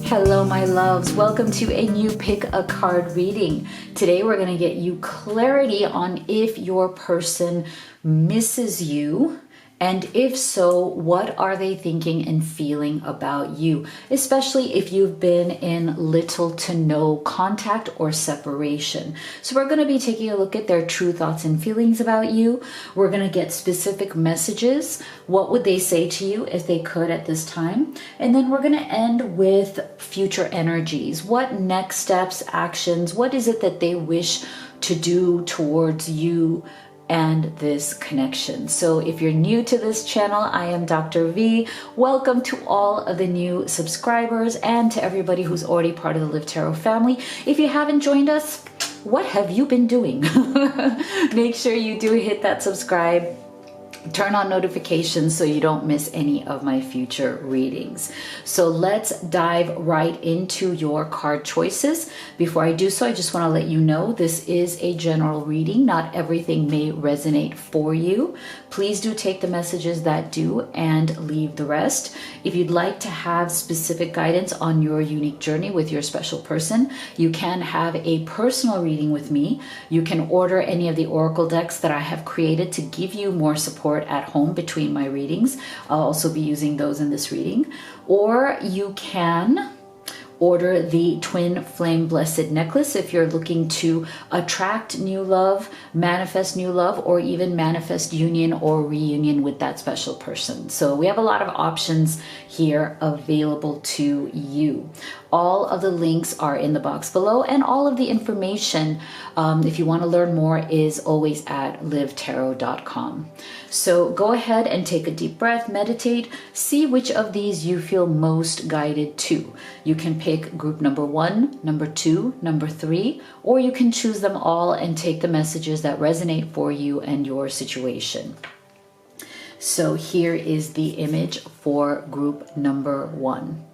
Hello, my loves. Welcome to a new pick a card reading. Today, we're going to get you clarity on if your person misses you. And if so, what are they thinking and feeling about you? Especially if you've been in little to no contact or separation. So we're going to be taking a look at their true thoughts and feelings about you. We're going to get specific messages. What would they say to you if they could at this time? And then we're going to end with future energies. What next steps, actions, what is it that they wish to do towards you and this connection? So if you're new to this channel, I am Dr. V. Welcome to all of the new subscribers and to everybody who's already part of the Live Tarot family. If you haven't joined us, what have you been doing? Make sure you do hit that subscribe. Turn on notifications so you don't miss any of my future readings. So let's dive right into your card choices. Before I do so, I just want to let you know this is a general reading. Not everything may resonate for you. Please do take the messages that do and leave the rest. If you'd like to have specific guidance on your unique journey with your special person, you can have a personal reading with me. You can order any of the oracle decks that I have created to give you more support at home between my readings. I'll also be using those in this reading. Or you can order the Twin Flame Blessed Necklace if you're looking to attract new love, manifest new love, or even manifest union or reunion with that special person. So we have a lot of options here available to you. All of the links are in the box below, and all of the information, if you want to learn more, is always at livetarot.com. So go ahead and take a deep breath, meditate, see which of these you feel most guided to. You can pick group number 1, number 2, number 3, or you can choose them all and take the messages that resonate for you and your situation. So here is the image for group number 1.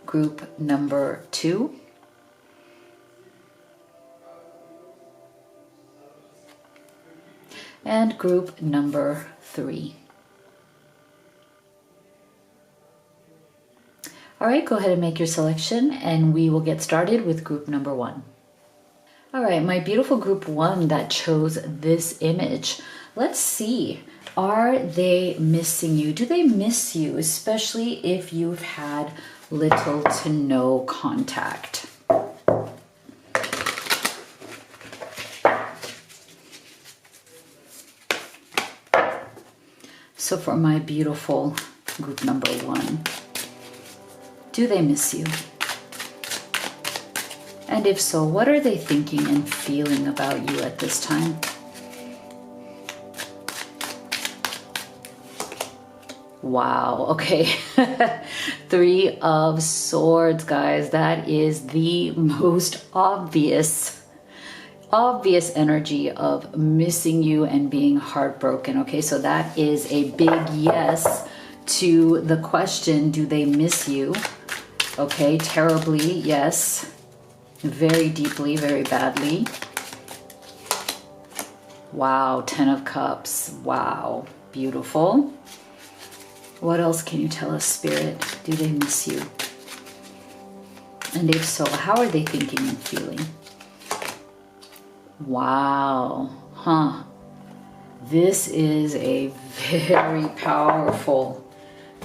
Group number 2. And group number 3. All right, go ahead and make your selection and we will get started with group number 1. All right, my beautiful group 1 that chose this image. Let's see, are they missing you? Do they miss you, especially if you've had little to no contact? So for my beautiful group number 1, do they miss you? And if so, what are they thinking and feeling about you at this time? Wow, okay. 3 of Swords, guys. That is the most obvious energy of missing you and being heartbroken. Okay, so that is a big yes to the question, do they miss you? Okay, terribly, yes. Very deeply, very badly. Wow, 10 of Cups. Wow, beautiful. What else can you tell us, Spirit? Do they miss you? And if so, how are they thinking and feeling? Wow, huh? This is a very powerful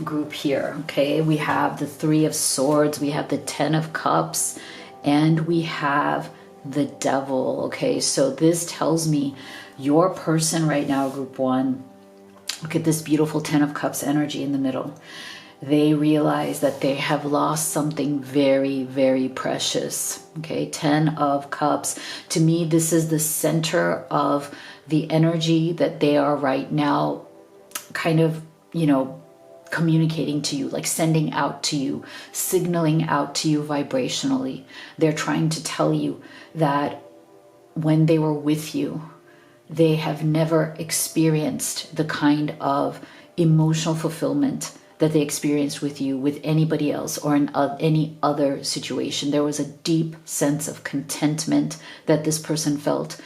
group here, okay? We have the 3 of Swords, we have the 10 of Cups, and we have the Devil, okay? So this tells me your person right now, group 1, look at this beautiful 10 of Cups energy in the middle. They realize that they have lost something very, very precious. Okay, 10 of Cups. To me, this is the center of the energy that they are right now kind of, communicating to you, like sending out to you, signaling out to you vibrationally. They're trying to tell you that when they were with you, they have never experienced the kind of emotional fulfillment that they experienced with you, with anybody else, or in any other situation. There was a deep sense of contentment that this person felt.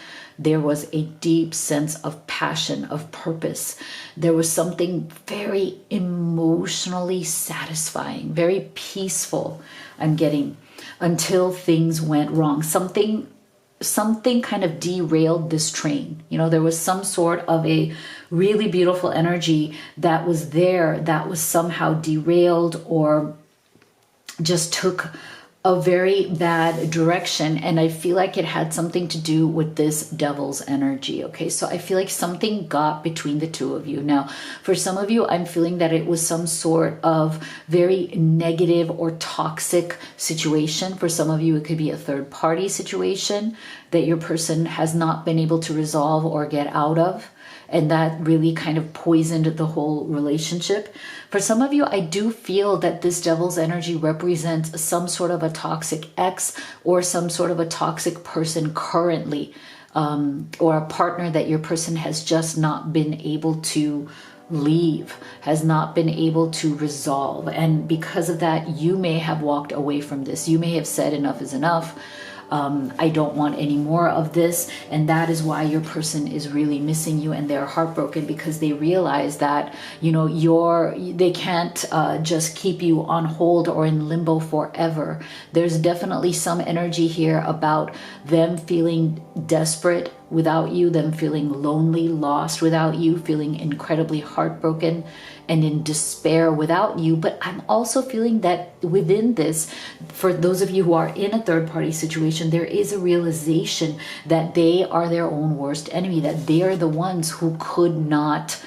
there was a deep sense of passion, of purpose. There was something very emotionally satisfying, very peaceful, I'm getting, until things went wrong. Something kind of derailed this train. You know, there was some sort of a really beautiful energy that was there that was somehow derailed or just took a very bad direction. And I feel like it had something to do with this devil's energy. Okay, so I feel like something got between the two of you. Now, for some of you, I'm feeling that it was some sort of very negative or toxic situation. For some of you, it could be a third party situation that your person has not been able to resolve or get out of. And that really kind of poisoned the whole relationship. For some of you, I do feel that this devil's energy represents some sort of a toxic ex or some sort of a toxic person currently, or a partner that your person has just not been able to leave, has not been able to resolve. And because of that, you may have walked away from this. You may have said enough is enough. I don't want any more of this. And that is why your person is really missing you, and they're heartbroken because they realize that, you know, they can't just keep you on hold or in limbo forever. There's definitely some energy here about them feeling desperate without you, them feeling lonely, lost without you, feeling incredibly heartbroken and in despair without you. But I'm also feeling that within this, for those of you who are in a third party situation, there is a realization that they are their own worst enemy, that they are the ones who could not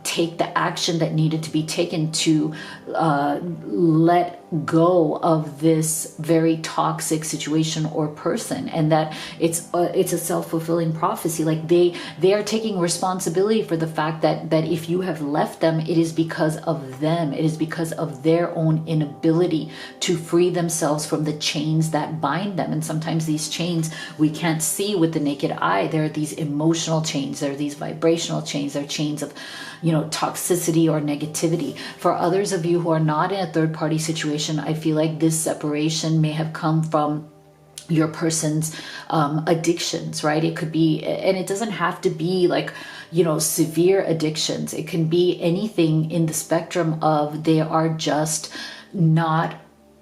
take the action that needed to be taken to let go of this very toxic situation or person, and that it's a self-fulfilling prophecy. Like they are taking responsibility for the fact that if you have left them, it is because of them. It is because of their own inability to free themselves from the chains that bind them. And sometimes these chains we can't see with the naked eye. There are these emotional chains, there are these vibrational chains, there are chains of, you know, toxicity or negativity. For others of you who are not in a third party situation, I feel like this separation may have come from your person's addictions, right? It could be, and it doesn't have to be like, you know, severe addictions. It can be anything in the spectrum of they are just not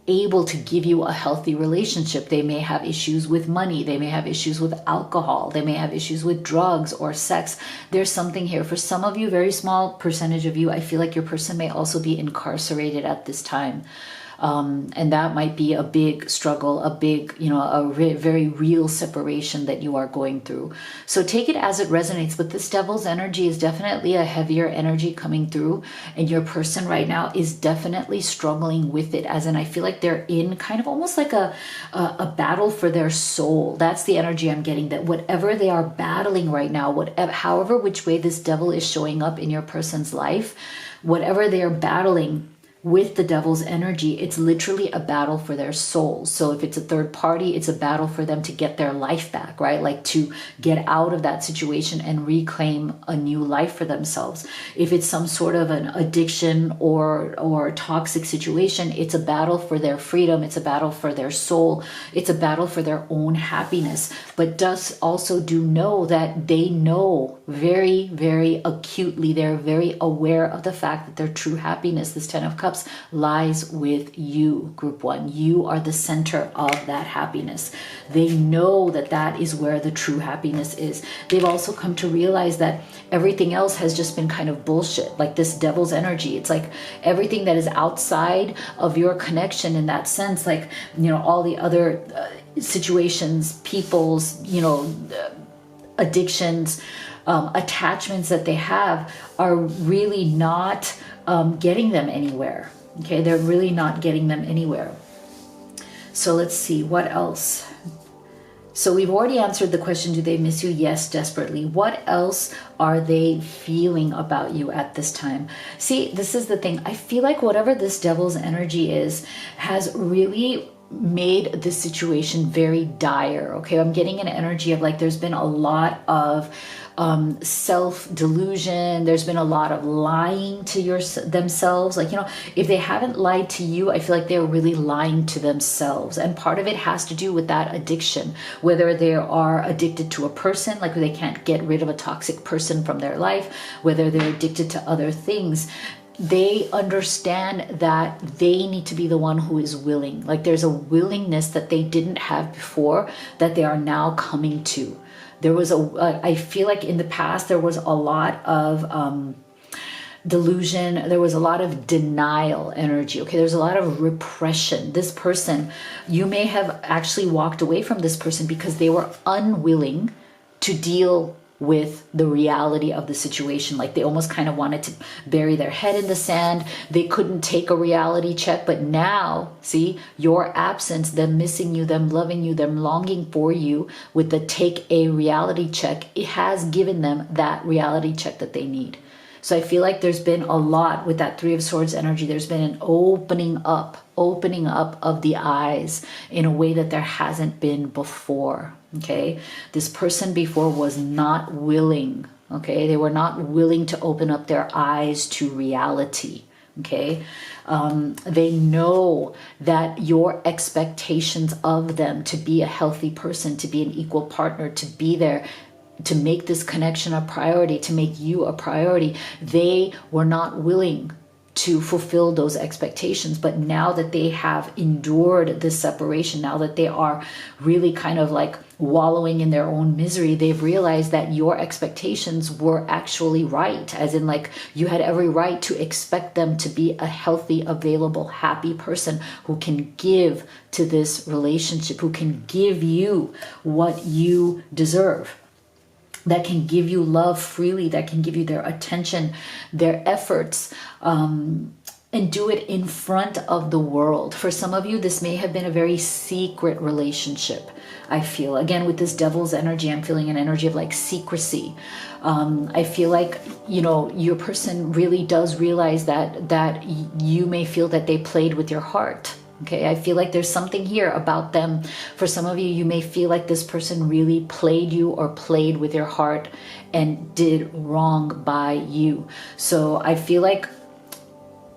able to give you a healthy relationship. They may have issues with money. They may have issues with alcohol. They may have issues with drugs or sex. There's something here. For some of you, very small percentage of you, I feel like your person may also be incarcerated at this time. And that might be a big struggle, a big, you know, very real separation that you are going through. So take it as it resonates. But this devil's energy is definitely a heavier energy coming through. And your person right now is definitely struggling with it. As in, I feel like they're in kind of almost like a battle for their soul. That's the energy I'm getting, that whatever they are battling right now, whatever, however, which way this devil is showing up in your person's life, whatever they are battling with the devil's energy, it's literally a battle for their souls. So if it's a third party, it's a battle for them to get their life back, right? Like to get out of that situation and reclaim a new life for themselves. If it's some sort of an addiction or toxic situation, it's a battle for their freedom. It's a battle for their soul. It's a battle for their own happiness. But does also do know that they know very, very acutely, they're very aware of the fact that their true happiness, this 10 of Cups, lies with you, group one. You are the center of that happiness. They know that that is where the true happiness is. They've also come to realize that everything else has just been kind of bullshit, like this devil's energy. It's like everything that is outside of your connection in that sense, like, you know, all the other situations, people's, you know, addictions, attachments that they have are really not getting them anywhere. Okay, they're really not getting them anywhere. So let's see, what else? So we've already answered the question, do they miss you? Yes, desperately. What else are they feeling about you at this time? See, this is the thing. I feel like whatever this devil's energy is has really made this situation very dire. Okay, I'm getting an energy of like there's been a lot of self-delusion. There's been a lot of lying to themselves. Like, if they haven't lied to you, I feel like they're really lying to themselves. And part of it has to do with that addiction, whether they are addicted to a person, like they can't get rid of a toxic person from their life, whether they're addicted to other things. They understand that they need to be the one who is willing. Like there's a willingness that they didn't have before that they are now coming to. There was I feel like in the past there was a lot of delusion. There was a lot of denial energy. Okay, there's a lot of repression. This person, you may have actually walked away from this person because they were unwilling to deal with the reality of the situation. Like they almost kind of wanted to bury their head in the sand. They couldn't take a reality check. But now, see, your absence, them missing you, them loving you, them longing for you with the take a reality check, it has given them that reality check that they need. So I feel like there's been a lot with that Three of Swords energy. There's been an opening up of the eyes in a way that there hasn't been before. Okay, this person before was not willing. Okay, they were not willing to open up their eyes to reality. Okay, they know that your expectations of them to be a healthy person, to be an equal partner, to be there, to make this connection a priority, to make you a priority, they were not willing to fulfill those expectations. But now that they have endured this separation, now that they are really kind of like wallowing in their own misery, they've realized that your expectations were actually right. As in, like, you had every right to expect them to be a healthy, available, happy person who can give to this relationship, who can give you what you deserve, that can give you love freely, that can give you their attention, their efforts, and do it in front of the world. For some of you, this may have been a very secret relationship. I feel, again, with this devil's energy, I'm feeling an energy of like secrecy. I feel like, your person really does realize that you may feel that they played with your heart. Okay, I feel like there's something here about them. For some of you, you may feel like this person really played you or played with your heart and did wrong by you. So I feel like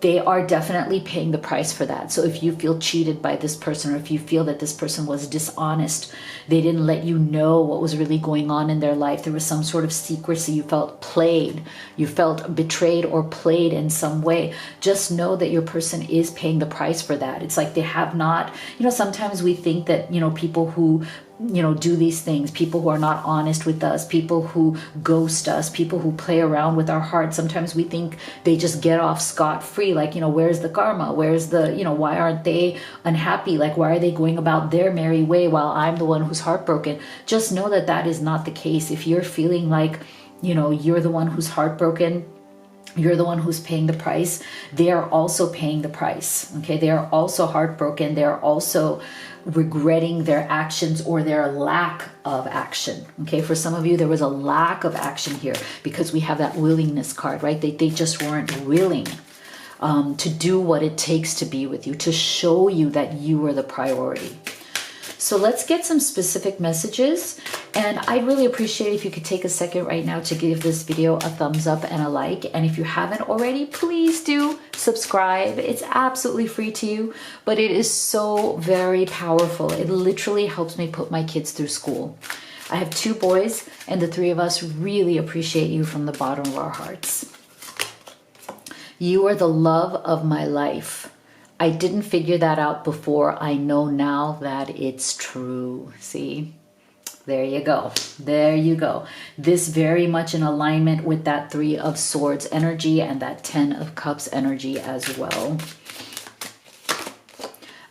they are definitely paying the price for that. So if you feel cheated by this person, or if you feel that this person was dishonest, they didn't let you know what was really going on in their life, there was some sort of secrecy, you felt played, you felt betrayed or played in some way, just know that your person is paying the price for that. It's like they have not, sometimes we think that, people who do these things, people who are not honest with us, people who ghost us, people who play around with our hearts, sometimes we think they just get off scot-free. Like, where's the karma? Where's the, why aren't they unhappy? Like, why are they going about their merry way while I'm the one who's heartbroken? Just know that that is not the case. If you're feeling like, you're the one who's heartbroken, you're the one who's paying the price, they are also paying the price. Okay, they are also heartbroken. They are also regretting their actions or their lack of action. Okay, for some of you, there was a lack of action here because we have that willingness card, right? They just weren't willing to do what it takes to be with you, to show you that you were the priority. So let's get some specific messages, and I'd really appreciate if you could take a second right now to give this video a thumbs up and a like. And if you haven't already, please do subscribe. It's absolutely free to you, but it is so very powerful. It literally helps me put my kids through school. I have 2 boys, and the 3 of us really appreciate you from the bottom of our hearts. You are the love of my life. I didn't figure that out before. I know now that it's true. See? There you go. There you go. This very much in alignment with that 3 of Swords energy and that 10 of Cups energy as well.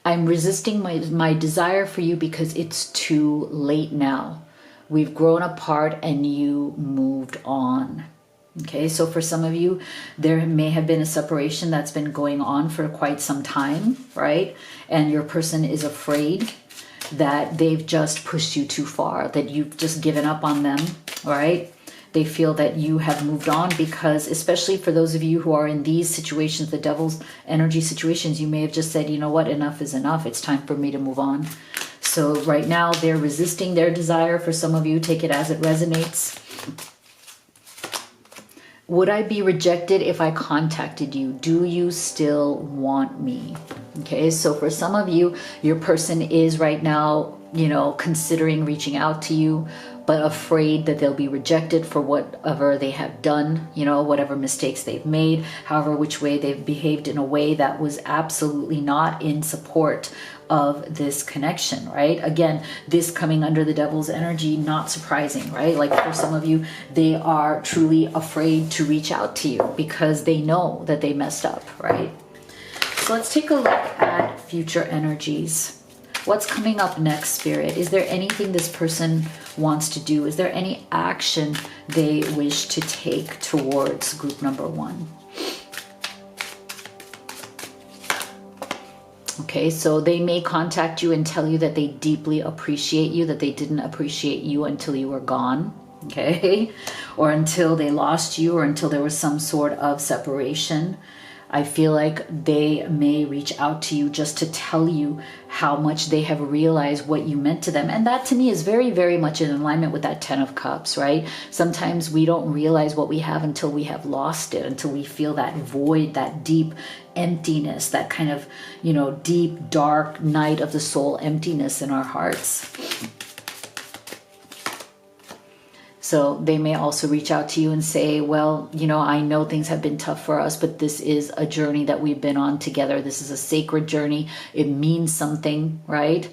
I'm resisting my desire for you because it's too late now. We've grown apart and you moved on. Okay, so for some of you, there may have been a separation that's been going on for quite some time, right? And your person is afraid that they've just pushed you too far, that you've just given up on them, right? They feel that you have moved on because, especially for those of you who are in these situations, the devil's energy situations, you may have just said, you know what, enough is enough. It's time for me to move on. So right now they're resisting their desire. For some of you, take it as it resonates. Would I be rejected if I contacted you? Do you still want me? Okay, so for some of you, your person is right now, you know, considering reaching out to you, but afraid that they'll be rejected for whatever they have done, you know, whatever mistakes they've made, however which way they've behaved in a way that was absolutely not in support of this connection, right? Again, this coming under the devil's energy, not surprising, right? Like for some of you, they are truly afraid to reach out to you because they know that they messed up, right? So let's take a look at future energies. What's coming up next, Spirit? Is there anything this person wants to do? Is there any action they wish to take towards group number 1? Okay, so they may contact you and tell you that they deeply appreciate you, that they didn't appreciate you until you were gone, okay? Or until they lost you, or until there was some sort of separation. I feel like they may reach out to you just to tell you how much they have realized what you meant to them. And that to me is very, very much in alignment with that 10 of Cups, right? Sometimes we don't realize what we have until we have lost it, until we feel that void, that deep emptiness, that kind of, you know, deep, dark night of the soul emptiness in our hearts. So they may also reach out to you and say, well, you know, I know things have been tough for us, but this is a journey that we've been on together. This is a sacred journey. It means something, right?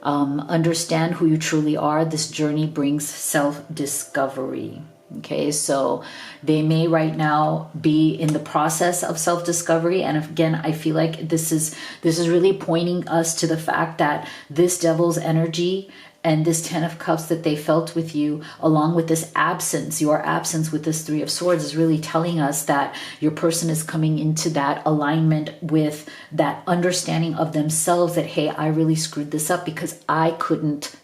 Understand who you truly are. This journey brings self-discovery. Okay, so they may right now be in the process of self-discovery. And again, I feel like this is really pointing us to the fact that this devil's energy and this 10 of Cups that they felt with you, along with this absence, your absence with this 3 of Swords, is really telling us that your person is coming into that alignment with that understanding of themselves that, hey, I really screwed this up because I couldn't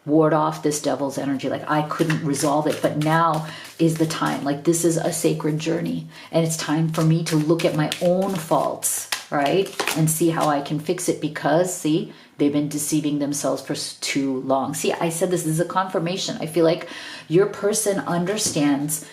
ward off this devil's energy. Like I couldn't resolve it, but now is the time. Like this is a sacred journey and it's time for me to look at my own faults, right? And see how I can fix it because, see, they've been deceiving themselves for too long. See, I said this is a confirmation. I feel like your person understands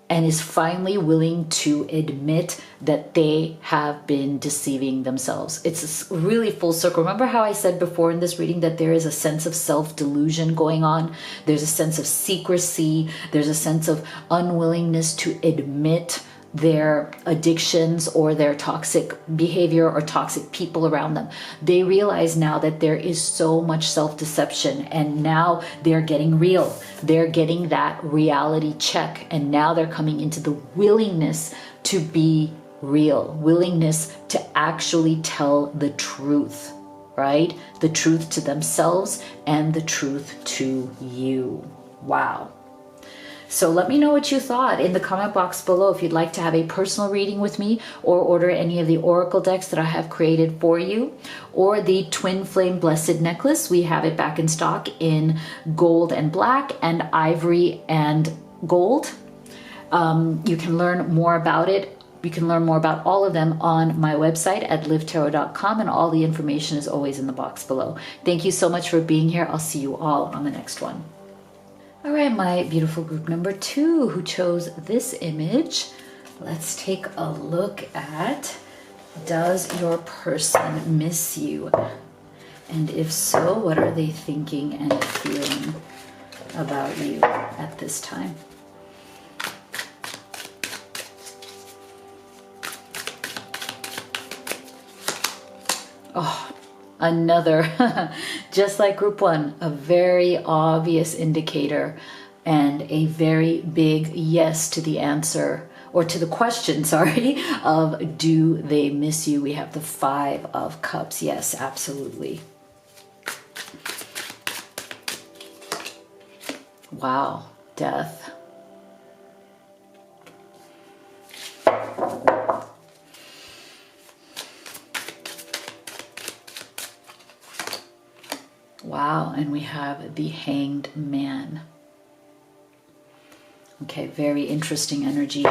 and is finally willing to admit that they have been deceiving themselves. It's really full circle. Remember how I said before in this reading that there is a sense of self-delusion going on? There's a sense of secrecy. There's a sense of unwillingness to admit their addictions or their toxic behavior or toxic people around them. They realize now that there is so much self-deception and now they're getting real. They're getting that reality check and now they're coming into the willingness to be real, willingness to actually tell the truth, right? The truth to themselves and the truth to you. Wow. So let me know what you thought in the comment box below if you'd like to have a personal reading with me or order any of the oracle decks that I have created for you, or the Twin Flame Blessed Necklace. We have it back in stock in gold and black and ivory and gold. You can learn more about it. You can learn more about all of them on my website at livetarot.com, and all the information is always in the box below. Thank you so much for being here. I'll see you all on the next one. All right, my beautiful group number 2 who chose this image, let's take a look at, does your person miss you? And if so, what are they thinking and feeling about you at this time? Oh, another, just like group 1, a very obvious indicator and a very big yes to the answer, or to the question, sorry, of do they miss you? We have the 5 of Cups. Yes, absolutely. Wow, Death. Wow, and we have the Hanged Man. Okay, very interesting energy.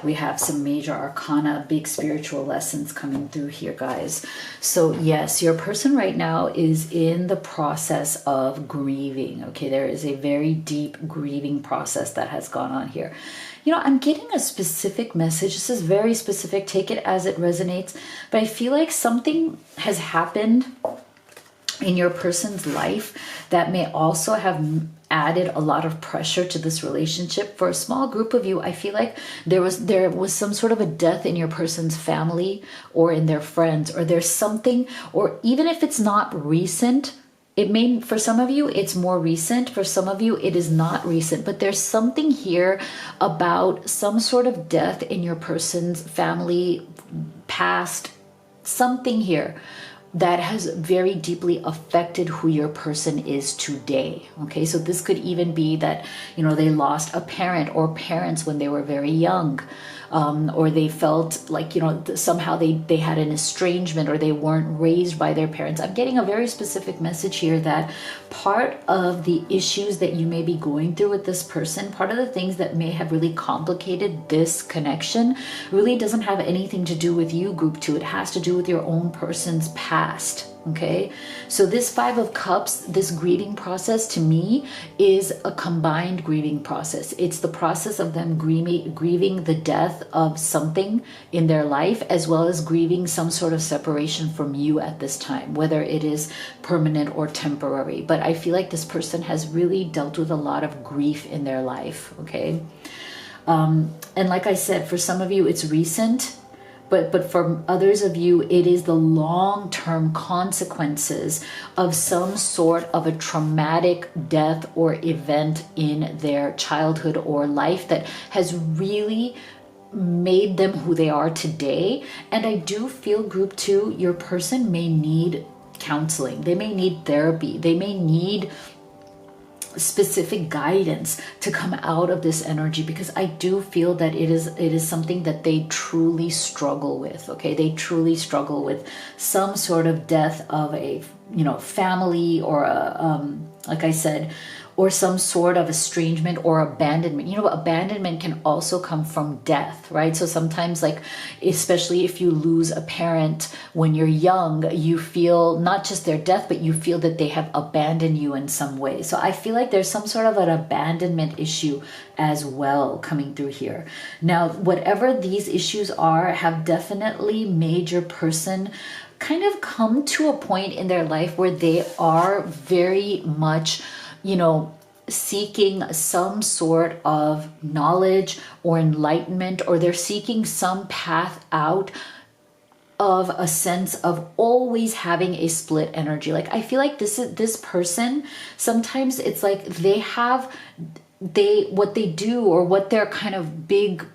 We have some major arcana, big spiritual lessons coming through here, guys. So yes, your person right now is in the process of grieving. Okay, there is a very deep grieving process that has gone on here. You know, I'm getting a specific message. This is very specific. Take it as it resonates. But I feel like something has happened in your person's life that may also have added a lot of pressure to this relationship. For a small group of you, I feel like there was some sort of a death in your person's family or in their friends, or there's something, or even if it's not recent, it may, for some of you, it's more recent. For some of you, it is not recent, but there's something here about some sort of death in your person's family, past, something here that has very deeply affected who your person is today. Okay, so this could even be that, you know, they lost a parent or parents when they were very young, or they felt like, you know, somehow they had an estrangement, or they weren't raised by their parents. I'm getting a very specific message here that part of the issues that you may be going through with this person, part of the things that may have really complicated this connection, really doesn't have anything to do with you, group 2. It has to do with your own person's past. Okay, so this 5 of Cups, this grieving process to me is a combined grieving process. It's the process of them grieving the death of something in their life, as well as grieving some sort of separation from you at this time, whether it is permanent or temporary. But I feel like this person has really dealt with a lot of grief in their life. Okay, and like I said, for some of you it's recent. But for others of you, it is the long-term consequences of some sort of a traumatic death or event in their childhood or life that has really made them who they are today. And I do feel, group 2, your person may need counseling. They may need therapy. They may need specific guidance to come out of this energy, because I do feel that it is something that they truly struggle with. Okay, they truly struggle with some sort of death of a, you know, family, or a like I said, or some sort of estrangement or abandonment. You know, abandonment can also come from death, right? So sometimes, like, especially if you lose a parent when you're young, you feel not just their death, but you feel that they have abandoned you in some way. So I feel like there's some sort of an abandonment issue as well coming through here. Now, whatever these issues are, have definitely made your person kind of come to a point in their life where they are very much, you know, seeking some sort of knowledge or enlightenment, or they're seeking some path out of a sense of always having a split energy. Like, I feel like this person, sometimes it's like what they do, or what their kind of big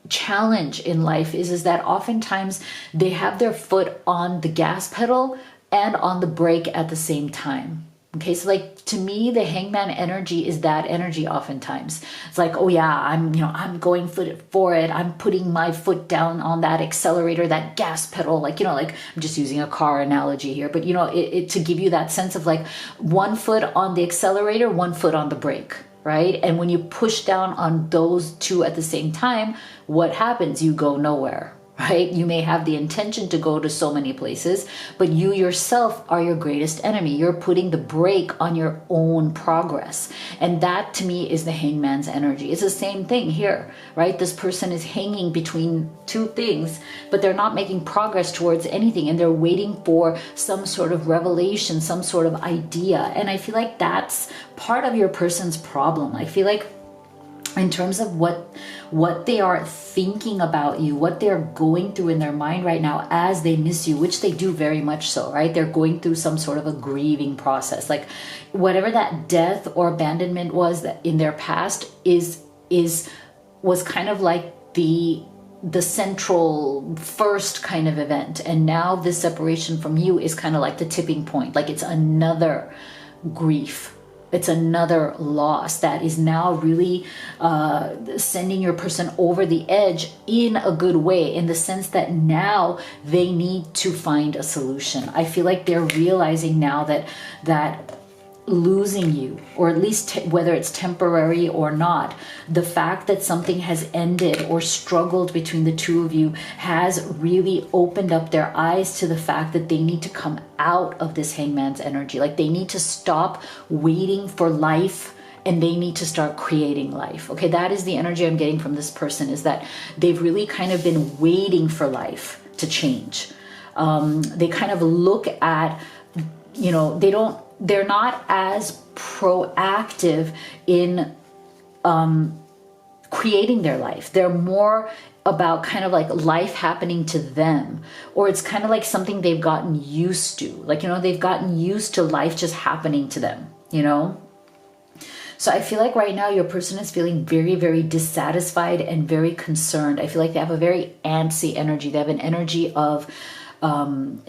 challenge in life is that oftentimes they have their foot on the gas pedal and on the brake at the same time. Okay, so like, to me, the hangman energy is that energy oftentimes. It's like, oh yeah, I'm going for it. I'm putting my foot down on that accelerator, that gas pedal. Like, you know, like, I'm just using a car analogy here, but you know, it to give you that sense of like one foot on the accelerator, one foot on the brake, right? And when you push down on those two at the same time, what happens? You go nowhere. Right? You may have the intention to go to so many places, but you yourself are your greatest enemy. You're putting the brake on your own progress. And that, to me, is the hangman's energy. It's the same thing here, right? This person is hanging between two things, but they're not making progress towards anything. And they're waiting for some sort of revelation, some sort of idea. And I feel like that's part of your person's problem. I feel like, in terms of what they are thinking about you, what they're going through in their mind right now as they miss you, which they do very much so, right? They're going through some sort of a grieving process. Like, whatever that death or abandonment was that in their past was kind of like the central first kind of event. And now this separation from you is kind of like the tipping point. Like, it's another grief. It's another loss that is now really sending your person over the edge in a good way, in the sense that now they need to find a solution. I feel like they're realizing now that losing you, or at least whether it's temporary or not, the fact that something has ended or struggled between the two of you has really opened up their eyes to the fact that they need to come out of this hangman's energy. Like they need to stop waiting for life and they need to start creating life. Okay, that is the energy I'm getting from this person, is that they've really kind of been waiting for life to change. They kind of look at, you know, they're not as proactive in creating their life. They're more about kind of like life happening to them, or it's kind of like something they've gotten used to. Like, you know, they've gotten used to life just happening to them, you know? So I feel like right now your person is feeling very, very dissatisfied and very concerned. I feel like they have a very antsy energy. They have an energy of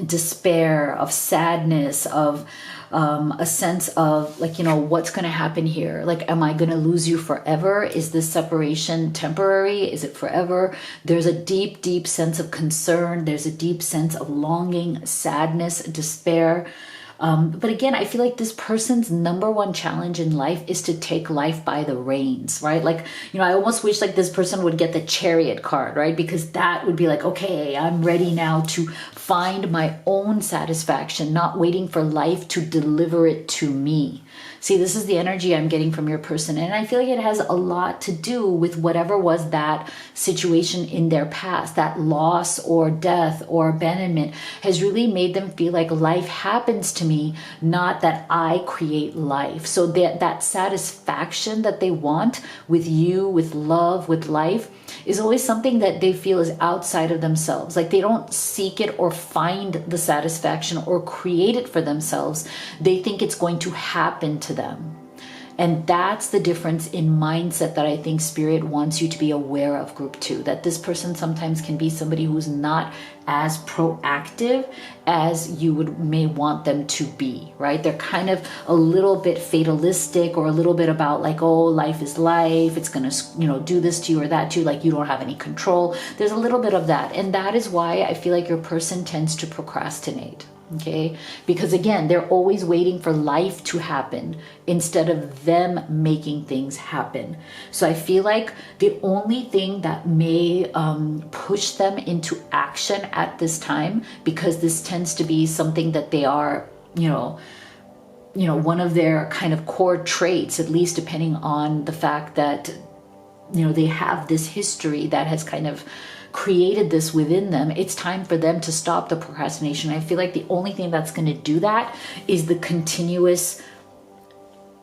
despair, of sadness, of a sense of like, you know, what's going to happen here? Like, am I going to lose you forever? Is this separation temporary? Is it forever? There's a deep, deep sense of concern. There's a deep sense of longing, sadness, despair. But again, I feel like this person's number one challenge in life is to take life by the reins, right? Like, you know, I almost wish like this person would get the Chariot card, right? Because that would be like, okay, I'm ready now to find my own satisfaction, not waiting for life to deliver it to me. See, this is the energy I'm getting from your person. And I feel like it has a lot to do with whatever was that situation in their past. That loss or death or abandonment has really made them feel like life happens to me, not that I create life. So that satisfaction that they want with you, with love, with life, is always something that they feel is outside of themselves. Like they don't seek it or find the satisfaction or create it for themselves. They think it's going to happen to them. And that's the difference in mindset that I think Spirit wants you to be aware of, group 2, that this person sometimes can be somebody who's not as proactive as you may want them to be, right? They're kind of a little bit fatalistic, or a little bit about like, oh, life is life. It's going to, you know, do this to you or that to you. Like you don't have any control. There's a little bit of that. And that is why I feel like your person tends to procrastinate. Okay, because again, they're always waiting for life to happen instead of them making things happen. So I feel like the only thing that may push them into action at this time, because this tends to be something that they are, you know, one of their kind of core traits, at least depending on the fact that, you know, they have this history that has kind of created this within them. It's time for them to stop the procrastination. I feel like the only thing that's going to do that is the continuous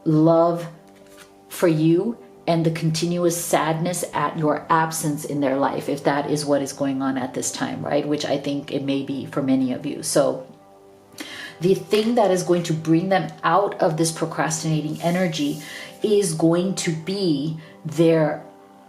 love for you and the continuous sadness at your absence in their life, if that is what is going on at this time, right? Which I think it may be for many of you. So the thing that is going to bring them out of this procrastinating energy is going to be their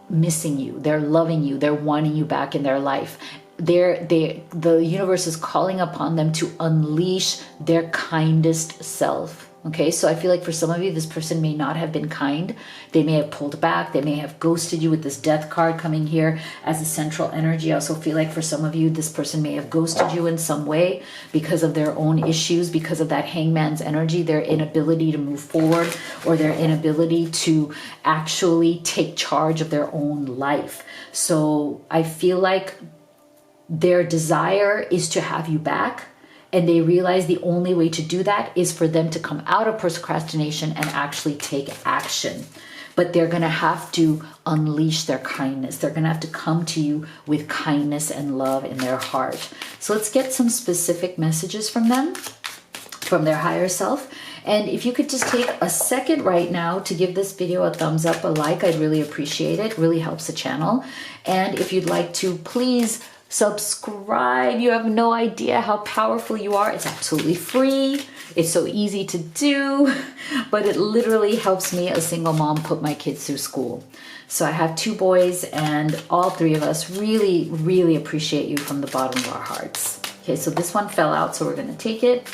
missing you, they're loving you, they're wanting you back in their life. The universe is calling upon them to unleash their kindest self. Okay, so I feel like for some of you, this person may not have been kind. They may have pulled back. They may have ghosted you with this death card coming here as a central energy. I also feel like for some of you, this person may have ghosted you in some way because of their own issues, because of that hangman's energy, their inability to move forward, or their inability to actually take charge of their own life. So I feel like their desire is to have you back. And they realize the only way to do that is for them to come out of procrastination and actually take action. But they're going to have to unleash their kindness. They're going to have to come to you with kindness and love in their heart. So let's get some specific messages from them, from their higher self. And if you could just take a second right now to give this video a thumbs up, a like, I'd really appreciate it. It really helps the channel. And if you'd like to, please subscribe. You have no idea how powerful you are. It's absolutely free. It's so easy to do, but it literally helps me, a single mom, put my kids through school. So I have 2 boys, and all 3 of us really, really appreciate you from the bottom of our hearts. Okay, so this one fell out, so we're going to take it.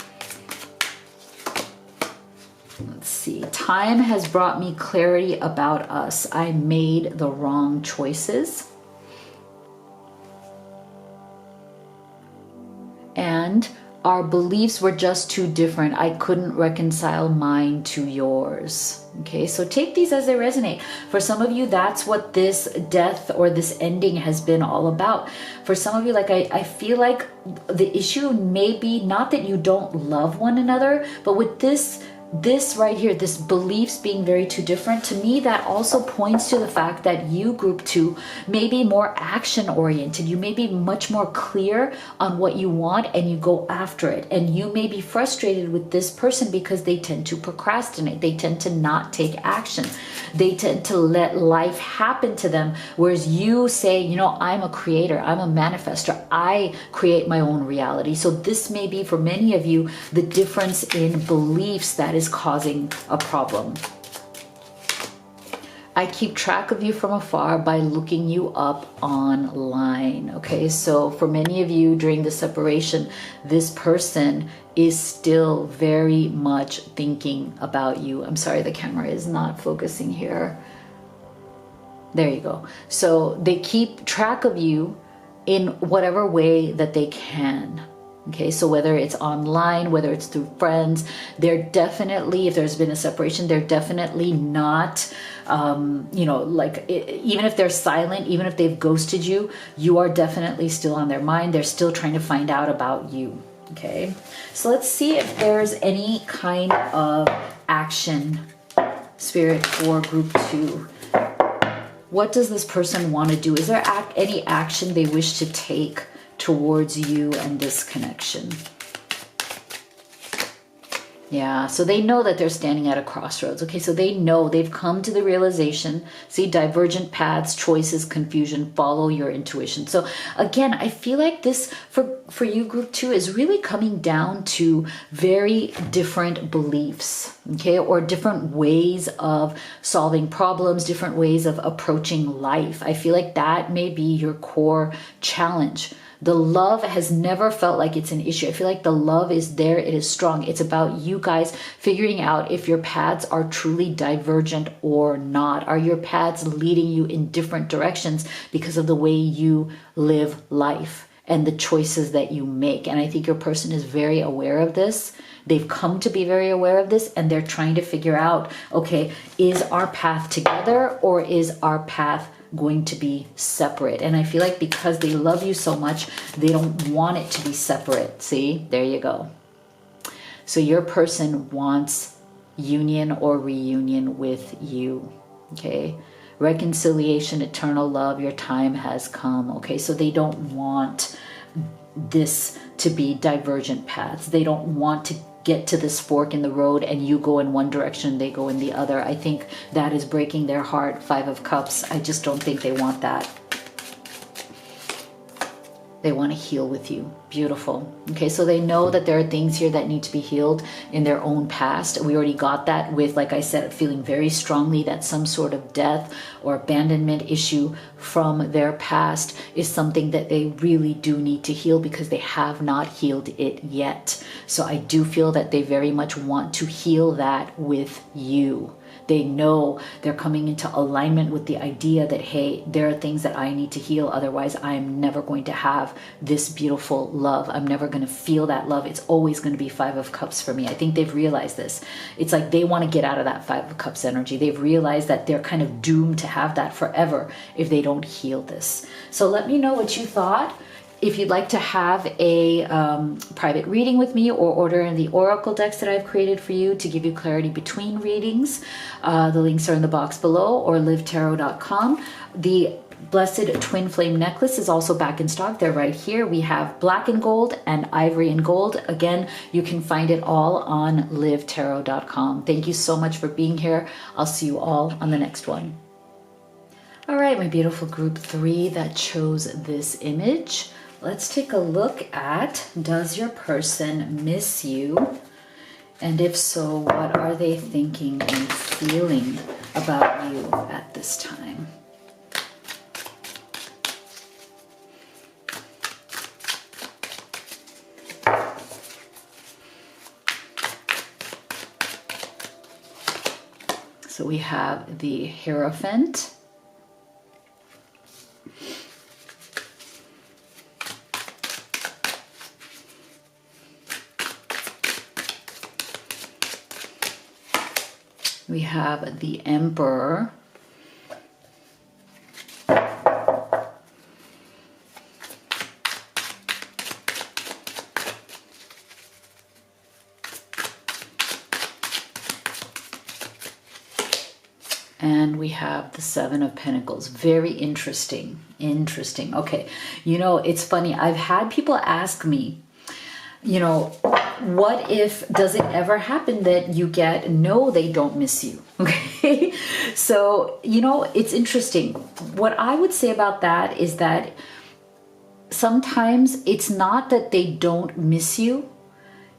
Let's see. Time has brought me clarity about us. I made the wrong choices. And our beliefs were just too different. I couldn't reconcile mine to yours. Okay, so take these as they resonate. For some of you, that's what this death or this ending has been all about. For some of you, like I feel like the issue may be not that you don't love one another, but with this right here, this beliefs being very too different, to me that also points to the fact that you, group 2, may be more action oriented. You may be much more clear on what you want and you go after it. And you may be frustrated with this person because they tend to procrastinate. They tend to not take action. They tend to let life happen to them. Whereas you say, you know, I'm a creator, I'm a manifester, I create my own reality. So this may be for many of you the difference in beliefs that is causing a problem. I keep track of you from afar by looking you up online. Okay, so for many of you during the separation, this person is still very much thinking about you. I'm sorry, the camera is not focusing here. There you go. So they keep track of you in whatever way that they can. Okay, so whether it's online, whether it's through friends, they're definitely, if there's been a separation, they're definitely not, you know, like even if they're silent, even if they've ghosted you, you are definitely still on their mind. They're still trying to find out about you. Okay, so let's see if there's any kind of action, Spirit, for group 2. What does this person want to do? Is there any action they wish to take towards you and this connection? Yeah, so they know that they're standing at a crossroads. Okay, so they know, they've come to the realization. See, divergent paths, choices, confusion, follow your intuition. So again, I feel like this for you, group 2, is really coming down to very different beliefs, okay, or different ways of solving problems, different ways of approaching life. I feel like that may be your core challenge. The love has never felt like it's an issue. I feel like the love is there. It is strong. It's about you guys figuring out if your paths are truly divergent or not. Are your paths leading you in different directions because of the way you live life and the choices that you make? And I think your person is very aware of this. They've come to be very aware of this, and they're trying to figure out, okay, is our path together or is our path going to be separate? And I feel like because they love you so much, they don't want it to be separate. See, there you go. So your person wants union or reunion with you. Okay, reconciliation, eternal love, your time has come. Okay, so they don't want this to be divergent paths. They don't want to get to this fork in the road and you go in one direction, they go in the other. I think that is breaking their heart. 5 of Cups. I just don't think they want that. They want to heal with you. Beautiful. Okay, so they know that there are things here that need to be healed in their own past. We already got that with, like I said, feeling very strongly that some sort of death or abandonment issue from their past is something that they really do need to heal because they have not healed it yet. So I do feel that they very much want to heal that with you. They know they're coming into alignment with the idea that, hey, there are things that I need to heal. Otherwise, I'm never going to have this beautiful love. I'm never going to feel that love. It's always going to be 5 of Cups for me. I think they've realized this. It's like they want to get out of that 5 of Cups energy. They've realized that they're kind of doomed to have that forever if they don't heal this. So let me know what you thought. If you'd like to have a private reading with me or order in the oracle decks that I've created for you to give you clarity between readings, the links are in the box below, or livetarot.com. The Blessed Twin Flame Necklace is also back in stock. They're right here. We have black and gold and ivory and gold. Again, you can find it all on livetarot.com. Thank you so much for being here. I'll see you all on the next one. All right, my beautiful group 3 that chose this image. Let's take a look at, does your person miss you? And if so, what are they thinking and feeling about you at this time? So we have the Hierophant. We have the Emperor. And we have the Seven of Pentacles. Very interesting. Interesting. Okay. You know, it's funny. I've had people ask me, you know, what if, does it ever happen that you get, no, they don't miss you? Okay. So, you know, it's interesting. What I would say about that is that sometimes it's not that they don't miss you.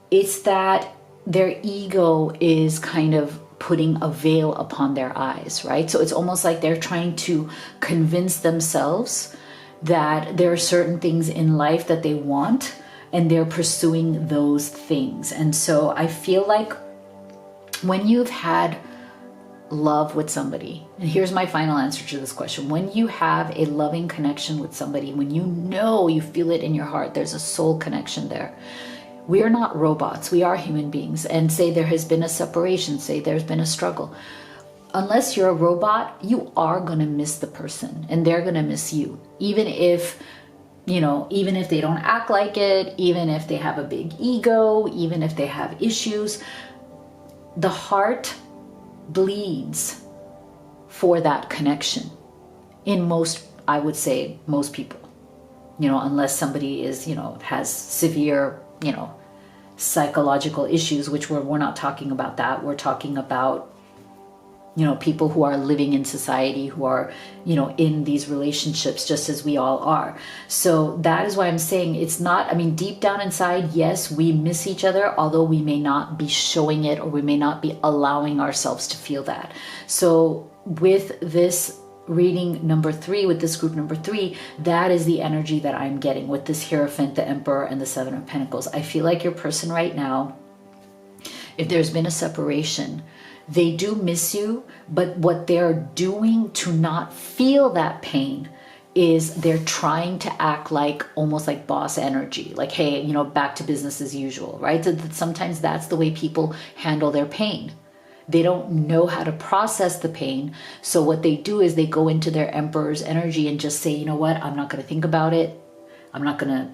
It's that their ego is kind of putting a veil upon their eyes, right? So it's almost like they're trying to convince themselves that there are certain things in life that they want, and they're pursuing those things. And so I feel like when you've had love with somebody, and here's my final answer to this question, when you have a loving connection with somebody, when you know, you feel it in your heart, there's a soul connection there. We are not robots. We are human beings. And say there has been a separation, say there's been a struggle. Unless you're a robot, you are going to miss the person, and they're going to miss you. Even if, you know, even if they don't act like it, even if they have a big ego, even if they have issues, the heart bleeds for that connection. In most, I would say most people, you know, unless somebody is, you know, has severe, you know, psychological issues, which we're not talking about that. We're talking about, you know, people who are living in society, who are, you know, in these relationships just as we all are. So that is why I'm saying it's not, I mean, deep down inside, yes, we miss each other, although we may not be showing it, or we may not be allowing ourselves to feel that. So with this reading number 3, with this group number 3, that is the energy that I'm getting with this Hierophant, the Emperor, and the Seven of Pentacles. I feel like your person right now, if there's been a separation, they do miss you, but what they're doing to not feel that pain is they're trying to act like, almost like boss energy, like, hey, you know, back to business as usual, right? So sometimes that's the way people handle their pain. They don't know how to process the pain. So what they do is they go into their Emperor's energy and just say, you know what, I'm not going to think about it. I'm not going to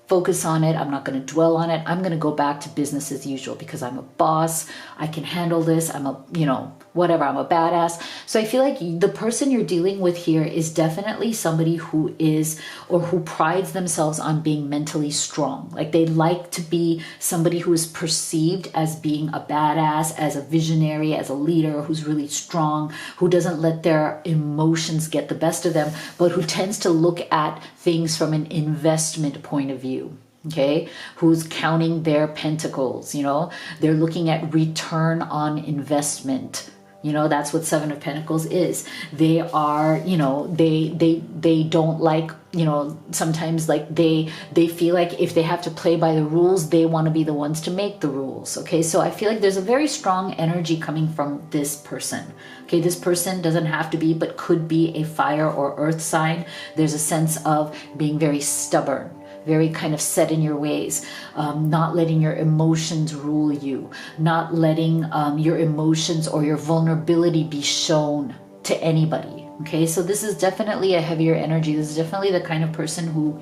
focus on it. I'm not going to dwell on it. I'm going to go back to business as usual because I'm a boss. I can handle this. I'm a, you know, whatever. I'm a badass. So I feel like the person you're dealing with here is definitely somebody who is, or who prides themselves on being mentally strong. Like they like to be somebody who is perceived as being a badass, as a visionary, as a leader, who's really strong, who doesn't let their emotions get the best of them, but who tends to look at things from an investment point of view. Okay, who's counting their pentacles, you know, they're looking at return on investment. You know, that's what Seven of Pentacles is. They are, you know, they don't like, you know, sometimes like they feel like if they have to play by the rules, they want to be the ones to make the rules. Okay, so I feel like there's a very strong energy coming from this person. Okay, this person doesn't have to be, but could be a fire or earth sign. There's a sense of being very stubborn, very kind of set in your ways, not letting your emotions rule you, not letting your emotions or your vulnerability be shown to anybody. Okay, so this is definitely a heavier energy. This is definitely the kind of person who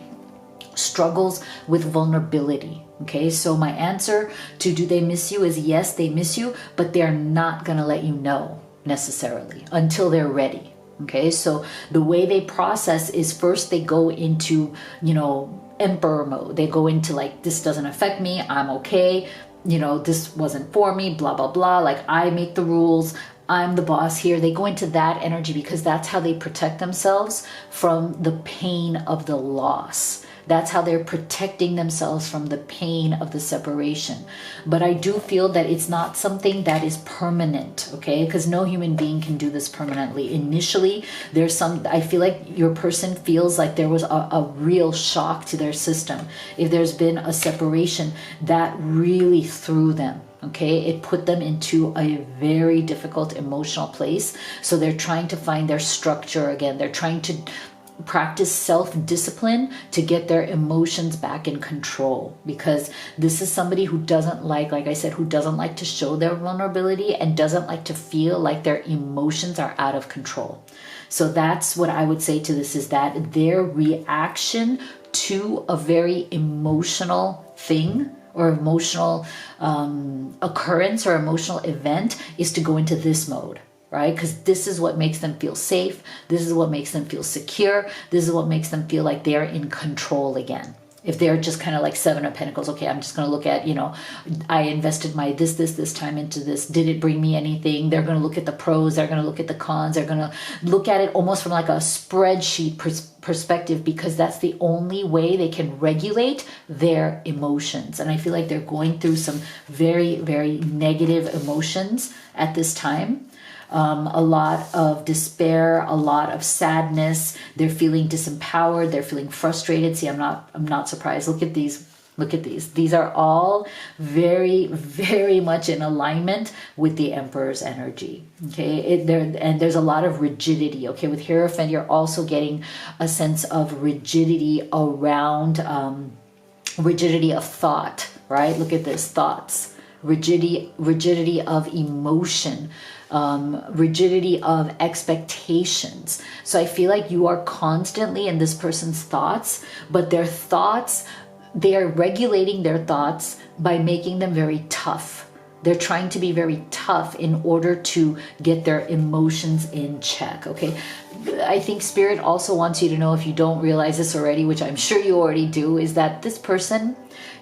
struggles with vulnerability. Okay, so my answer to do they miss you is yes, they miss you, but they're not going to let you know necessarily until they're ready. Okay, so the way they process is first they go into, you know, Emperor mode. They go into like, this doesn't affect me, I'm okay, you know, this wasn't for me, blah blah blah, like I make the rules, I'm the boss here. They go into that energy because that's how they protect themselves from the pain of the loss. That's how they're protecting themselves from the pain of the separation. But I do feel that it's not something that is permanent, okay? Because no human being can do this permanently. Initially, there's some, I feel like your person feels like there was a real shock to their system. If there's been a separation, that really threw them. Okay, it put them into a very difficult emotional place. So they're trying to find their structure again. They're trying to practice self-discipline to get their emotions back in control, because this is somebody who doesn't like I said, who doesn't like to show their vulnerability and doesn't like to feel like their emotions are out of control. So that's what I would say to this, is that their reaction to a very emotional thing or emotional occurrence or emotional event is to go into this mode, right? Because this is what makes them feel safe. This is what makes them feel secure. This is what makes them feel like they're in control again. If they're just kind of like Seven of Pentacles, okay, I'm just going to look at, I invested my this time into this. Did it bring me anything? They're going to look at the pros. They're going to look at the cons. They're going to look at it almost from like a spreadsheet perspective, because that's the only way they can regulate their emotions. And I feel like they're going through some very, very negative emotions at this time. A lot of despair, a lot of sadness. They're feeling disempowered. They're feeling frustrated. See, I'm not surprised. Look at these. Look at these. These are all very, very much in alignment with the Emperor's energy. Okay, and there's a lot of rigidity. Okay, with Hierophant, you're also getting a sense of rigidity around rigidity of thought. Right? Look at this, thoughts, rigidity of emotion. Rigidity of expectations. So I feel like you are constantly in this person's thoughts, but their thoughts, they are regulating their thoughts by making them very tough. They're trying to be very tough in order to get their emotions in check. Okay, I think Spirit also wants you to know, if you don't realize this already, which I'm sure you already do, is that this person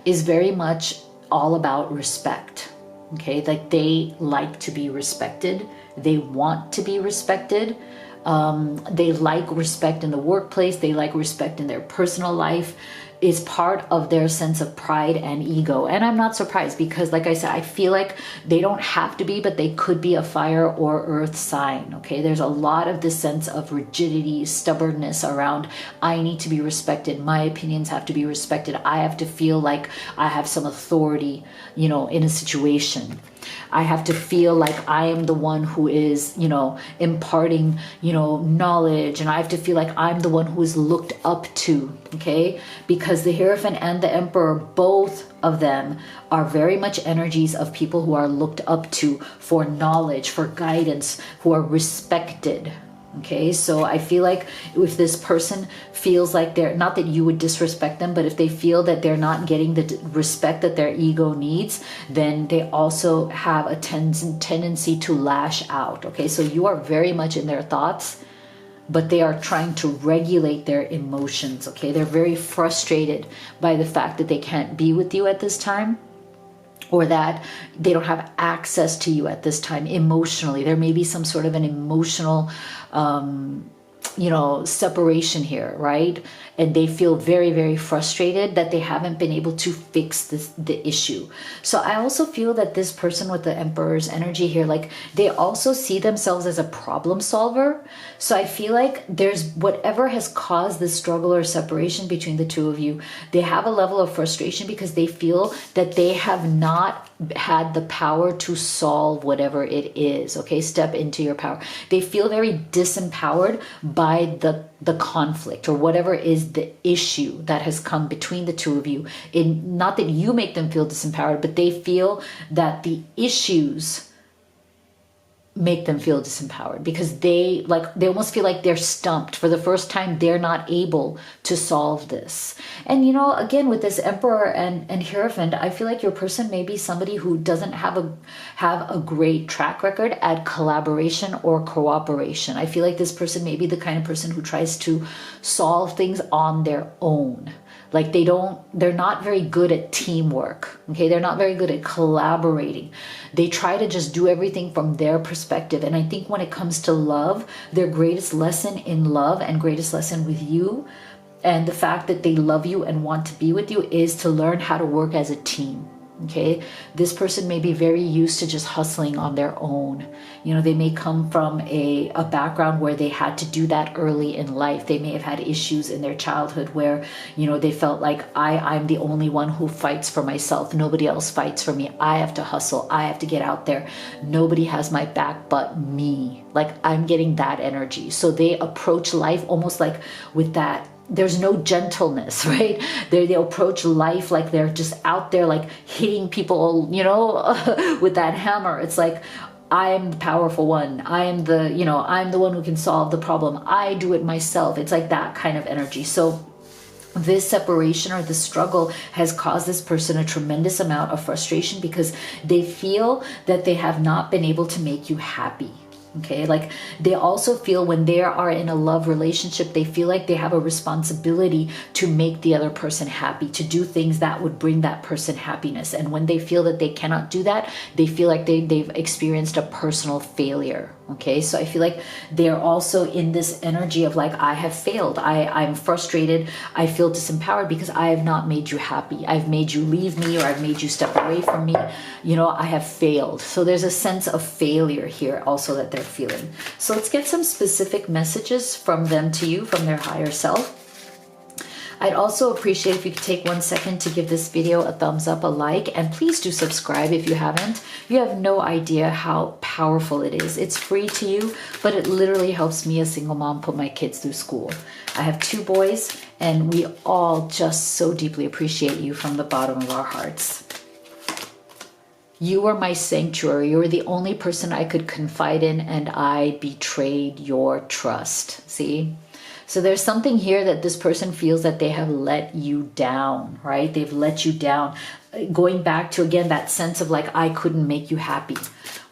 is very much all about respect. Okay, like they like to be respected. They want to be respected. They like respect in the workplace. They like respect in their personal life. Is part of their sense of pride and ego. And I'm not surprised, because like I said, I feel like they don't have to be, but they could be a fire or earth sign. Okay, there's a lot of this sense of rigidity, stubbornness around, I need to be respected. My opinions have to be respected. I have to feel like I have some authority, in a situation. I have to feel like I am the one who is, imparting, knowledge, and I have to feel like I'm the one who is looked up to, okay? Because the Hierophant and the Emperor, both of them are very much energies of people who are looked up to for knowledge, for guidance, who are respected. Okay, so I feel like if this person feels like they're, not that you would disrespect them, but if they feel that they're not getting the respect that their ego needs, then they also have a tendency to lash out. Okay, so you are very much in their thoughts, but they are trying to regulate their emotions. Okay, they're very frustrated by the fact that they can't be with you at this time, or that they don't have access to you at this time emotionally. There may be some sort of an emotional separation here, right? And they feel very, very frustrated that they haven't been able to fix the issue. So I also feel that this person with the Emperor's energy here, like they also see themselves as a problem solver. So I feel like there's whatever has caused this struggle or separation between the two of you, they have a level of frustration because they feel that they have not had the power to solve whatever it is. Okay, step into your power. They feel very disempowered by the conflict or whatever is the issue that has come between the two of you. Not that you make them feel disempowered, but they feel that the issues make them feel disempowered because they almost feel like they're stumped. For the first time, they're not able to solve this. And again, with this Emperor and Hierophant, I feel like your person may be somebody who doesn't have a great track record at collaboration or cooperation. I feel like this person may be the kind of person who tries to solve things on their own. Like they're not very good at teamwork. Okay, they're not very good at collaborating. They try to just do everything from their perspective. And I think when it comes to love, their greatest lesson in love and greatest lesson with you, and the fact that they love you and want to be with you, is to learn how to work as a team. Okay, this person may be very used to just hustling on their own. You know, they may come from a background where they had to do that early in life. They may have had issues in their childhood where, you know, they felt like I'm the only one who fights for myself. Nobody else fights for me. I have to hustle. I have to get out there. Nobody has my back but me. Like, I'm getting that energy. So they approach life almost like with that. There's no gentleness, right? They approach life like they're just out there, like hitting people, you know, with that hammer. It's like, I'm the powerful one. I'm the, you know, I'm the one who can solve the problem. I do it myself. It's like that kind of energy. So this separation or this struggle has caused this person a tremendous amount of frustration because they feel that they have not been able to make you happy. Okay, like they also feel when they are in a love relationship, they feel like they have a responsibility to make the other person happy, to do things that would bring that person happiness. And when they feel that they cannot do that, they feel like they've experienced a personal failure. Okay, so I feel like they're also in this energy of like, I have failed. I'm frustrated. I feel disempowered because I have not made you happy. I've made you leave me, or I've made you step away from me. You know, I have failed. So there's a sense of failure here also that they're feeling. So let's get some specific messages from them to you, from their higher self. I'd also appreciate if you could take 1 second to give this video a thumbs up, a like, and please do subscribe if you haven't. You have no idea how powerful it is. It's free to you, but it literally helps me, a single mom, put my kids through school. I have 2 boys, and we all just so deeply appreciate you from the bottom of our hearts. You are my sanctuary. You were the only person I could confide in, and I betrayed your trust. See? So there's something here that this person feels that they have let you down, right? They've let you down. Going back to, again, that sense of like, I couldn't make you happy.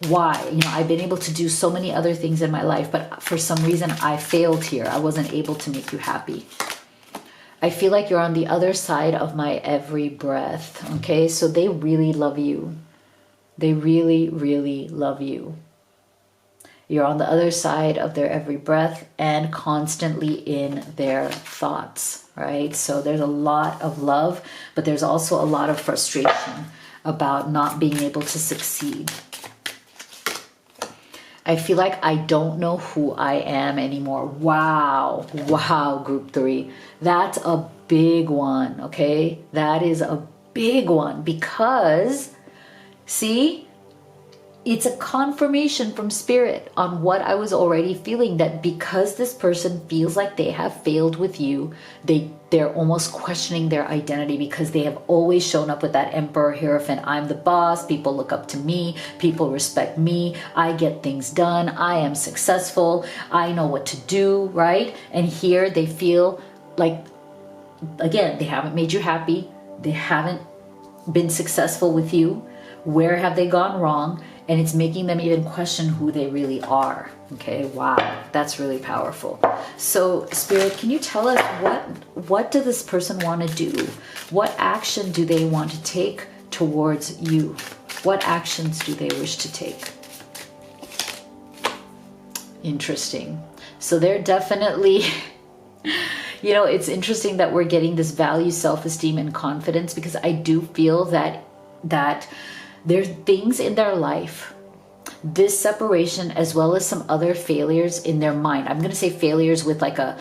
Why? You know, I've been able to do so many other things in my life, but for some reason I failed here. I wasn't able to make you happy. I feel like you're on the other side of my every breath, okay? So they really love you. They really, really love you. You're on the other side of their every breath and constantly in their thoughts, right? So there's a lot of love, but there's also a lot of frustration about not being able to succeed. I feel like I don't know who I am anymore. Wow. Wow, group 3. That's a big one, okay? That is a big one because, see, it's a confirmation from spirit on what I was already feeling, that because this person feels like they have failed with you, they're almost questioning their identity because they have always shown up with that Emperor Hierophant. I'm the boss. People look up to me. People respect me. I get things done. I am successful. I know what to do, right? And here they feel like, again, they haven't made you happy. They haven't been successful with you. Where have they gone wrong? And it's making them even question who they really are. Okay, wow, that's really powerful. So Spirit, can you tell us what does this person want to do? What action do they want to take towards you? What actions do they wish to take? Interesting. So they're definitely, you know, it's interesting that we're getting this value, self-esteem, and confidence, because I do feel that there's things in their life, this separation, as well as some other failures in their mind. I'm going to say failures with like a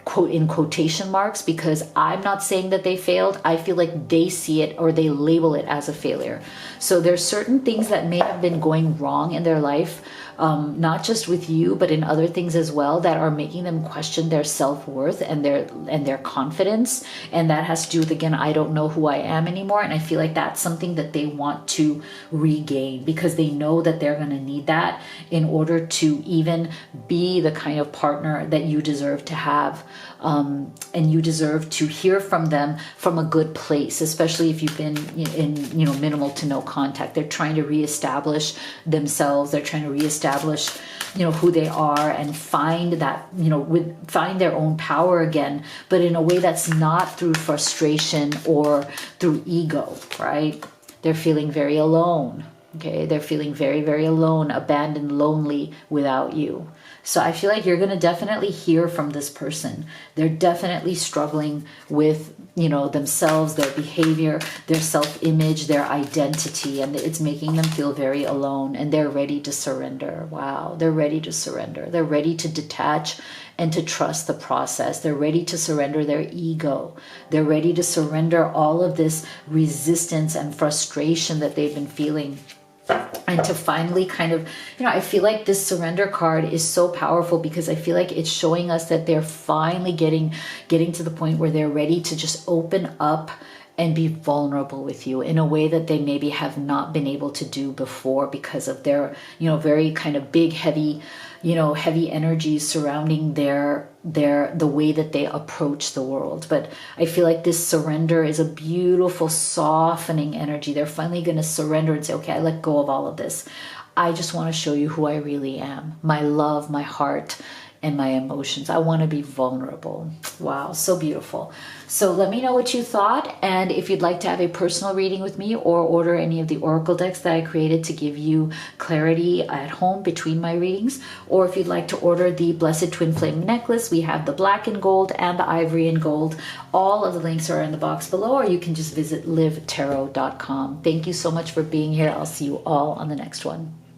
quote in quotation marks, because I'm not saying that they failed. I feel like they see it or they label it as a failure. So there's certain things that may have been going wrong in their life, not just with you, but in other things as well, that are making them question their self-worth and their confidence. And that has to do with, again, I don't know who I am anymore. And I feel like that's something that they want to regain, because they know that they're going to need that in order to even be the kind of partner that you deserve to have. And you deserve to hear from them from a good place, especially if you've been in minimal to no contact. They're trying to reestablish themselves. They're trying to reestablish who they are and find that, find their own power again, but in a way that's not through frustration or through ego, right? They're feeling very alone. Okay, they're feeling very, very alone, abandoned, lonely without you. So I feel like you're going to definitely hear from this person. They're definitely struggling with, you know, themselves, their behavior, their self-image, their identity, and it's making them feel very alone, and they're ready to surrender. Wow, they're ready to surrender. They're ready to detach and to trust the process. They're ready to surrender their ego. They're ready to surrender all of this resistance and frustration that they've been feeling. And to finally kind of, you know, I feel like this surrender card is so powerful because I feel like it's showing us that they're finally getting to the point where they're ready to just open up and be vulnerable with you in a way that they maybe have not been able to do before because of their, you know, very kind of big, heavy, you know, heavy energies surrounding the way that they approach the world. But I feel like this surrender is a beautiful softening energy. They're finally going to surrender and say, okay, I let go of all of this. I just want to show you who I really am, my love, my heart, and my emotions. I want to be vulnerable. Wow, so beautiful. So let me know what you thought, and if you'd like to have a personal reading with me or order any of the oracle decks that I created to give you clarity at home between my readings, or if you'd like to order the Blessed Twin Flame necklace, we have the black and gold and the ivory and gold. All of the links are in the box below, or you can just visit livetarot.com. Thank you so much for being here. I'll see you all on the next one.